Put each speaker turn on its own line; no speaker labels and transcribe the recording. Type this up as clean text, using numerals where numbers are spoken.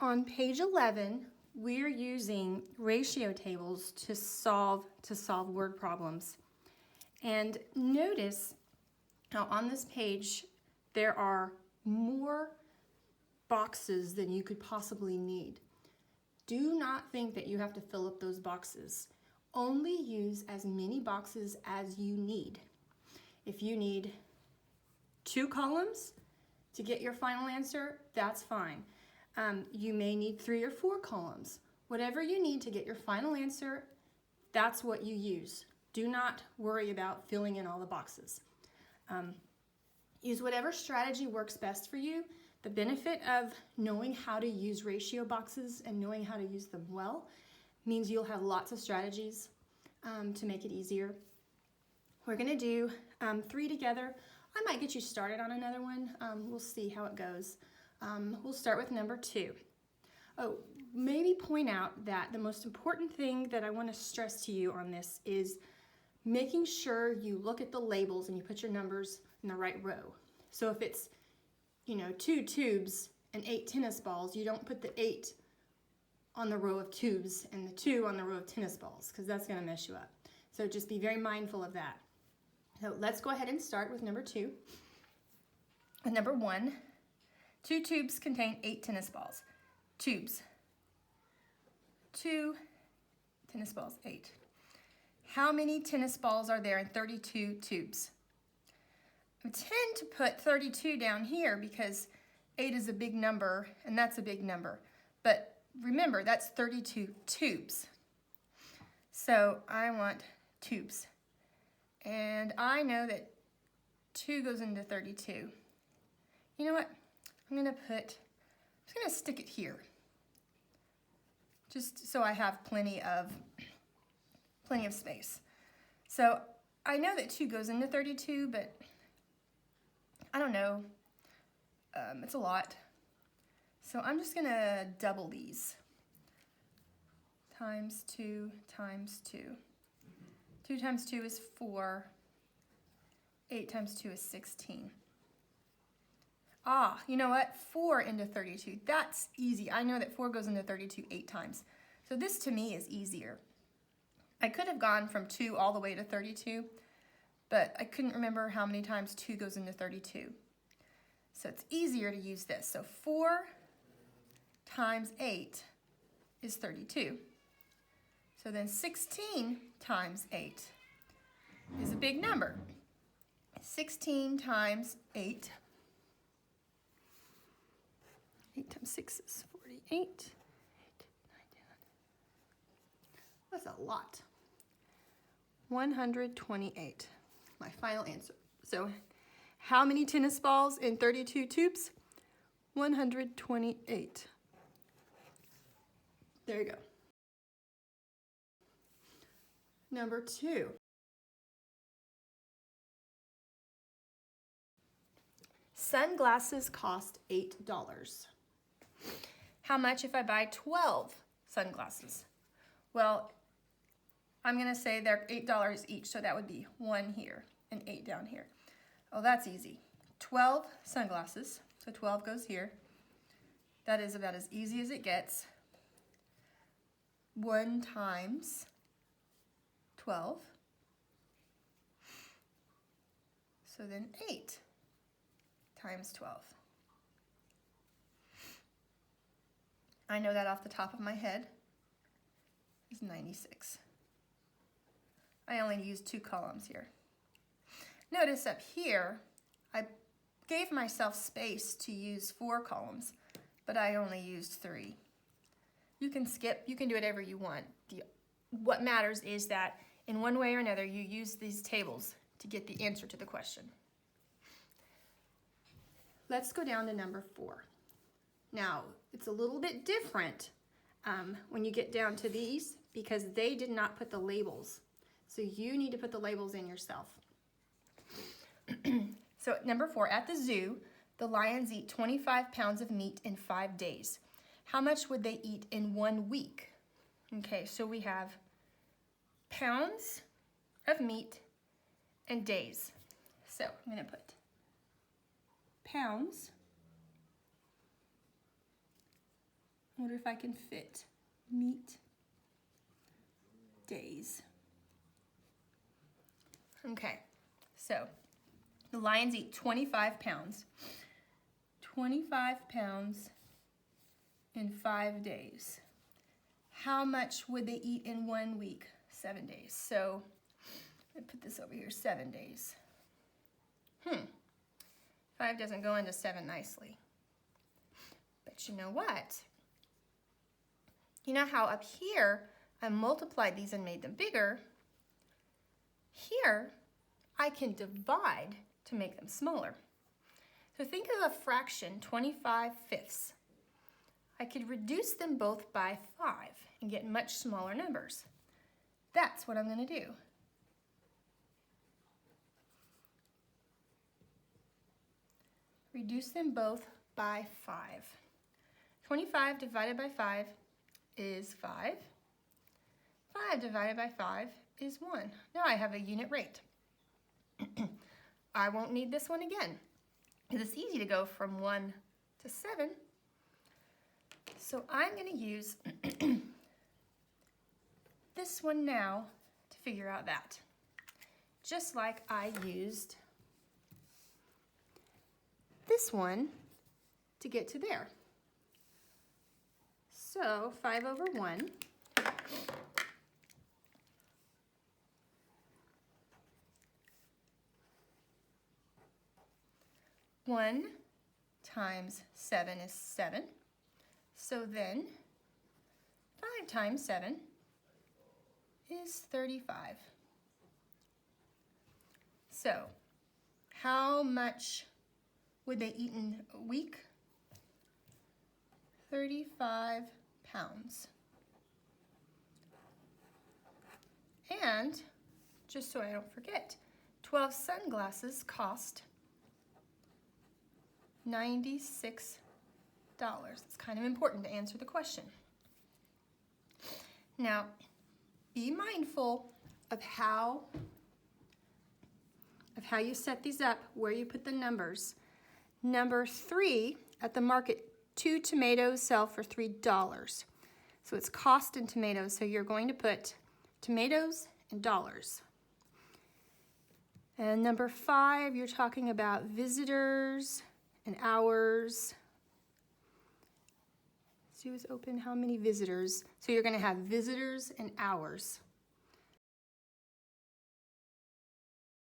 On page 11, we're using ratio tables to solve word problems. And notice how on this page there are more boxes than you could possibly need. Do not think that you have to fill up those boxes. Only use as many boxes as you need. If you need 2 columns to get your final answer, that's fine. You may need 3 or 4 columns. Whatever you need to get your final answer, that's what you use. Do not worry about filling in all the boxes. Use whatever strategy works best for you. The benefit of knowing how to use ratio boxes and knowing how to use them well means you'll have lots of strategies to make it easier. We're going to do 3 together. I might get you started on another one. We'll see how it goes. We'll start with number 2. Oh, maybe point out that the most important thing that I want to stress to you on this is making sure you look at the labels and you put your numbers in the right row. So if it's, 2 tubes and 8 tennis balls, you don't put the 8 on the row of tubes and the 2 on the row of tennis balls, because that's going to mess you up. So just be very mindful of that. So let's go ahead and start with number 2. With number 1, 2 tubes contain 8 tennis balls. Tubes. 2 tennis balls, 8. How many tennis balls are there in 32 tubes? I tend to put 32 down here because 8 is a big number and that's a big number. But remember, that's 32 tubes. So I want tubes. And I know that 2 goes into 32. You know what? I'm just gonna stick it here. Just so I have plenty of space. So I know that 2 goes into 32, but I don't know. It's a lot. So I'm just gonna double these. Times 2 times 2. 2 times 2 is 4. 8 times 2 is 16. Ah, you know what? 4 into 32. That's easy. I know that 4 goes into 32 8 times. So this to me is easier. I could have gone from 2 all the way to 32, but I couldn't remember how many times 2 goes into 32. So it's easier to use this. So 4 times 8 is 32. So then 16 times 8 is a big number. 16 times 8. 8 times 6 is 48. That's a lot. 128, my final answer. So how many tennis balls in 32 tubes? 128. There you go. Number 2. Sunglasses cost $8. How much if I buy 12 sunglasses? Well, I'm going to say they're $8 each, so that would be 1 here and 8 down here. Oh, that's easy. 12 sunglasses, so 12 goes here. That is about as easy as it gets. 1 times 12. So then 8 times 12. I know that off the top of my head is 96. I only used 2 columns here. Notice up here, I gave myself space to use 4 columns, but I only used 3. You can skip, you can do whatever you want. What matters is that in one way or another, you use these tables to get the answer to the question. Let's go down to number 4. Now, it's a little bit different when you get down to these because they did not put the labels. So you need to put the labels in yourself. So number 4, at the zoo, the lions eat 25 pounds of meat in 5 days. How much would they eat in 1 week? Okay, so we have pounds of meat and days. So I'm going to put pounds I wonder if I can fit meat days. Okay, so the lions eat 25 pounds. 25 pounds in 5 days. How much would they eat in 1 week? 7 days. So I put this over here, 7 days. 5 doesn't go into 7 nicely. But you know what? You know how up here I multiplied these and made them bigger? Here I can divide to make them smaller. So think of a fraction, 25/5. I could reduce them both by 5 and get much smaller numbers. That's what I'm going to do. Reduce them both by 5. 25 divided by 5 is 5. 5 divided by 5 is 1. Now I have a unit rate. I won't need this one again, because it's easy to go from 1 to 7. So I'm going to use this one now to figure out that. Just like I used this one to get to there. So 5 over 1. One times 7 is 7. So then 5 times 7 is 35. So how much would they eat in a week? 35 pounds. And just so I don't forget, 12 sunglasses cost $96. It's kind of important to answer the question. Now, be mindful of how you set these up, where you put the numbers. Number 3, at the market, 2 tomatoes sell for $3. So it's cost in tomatoes, so you're going to put tomatoes in dollars. And number 5, you're talking about visitors and hours. Zoo is open, how many visitors? So you're going to have visitors and hours.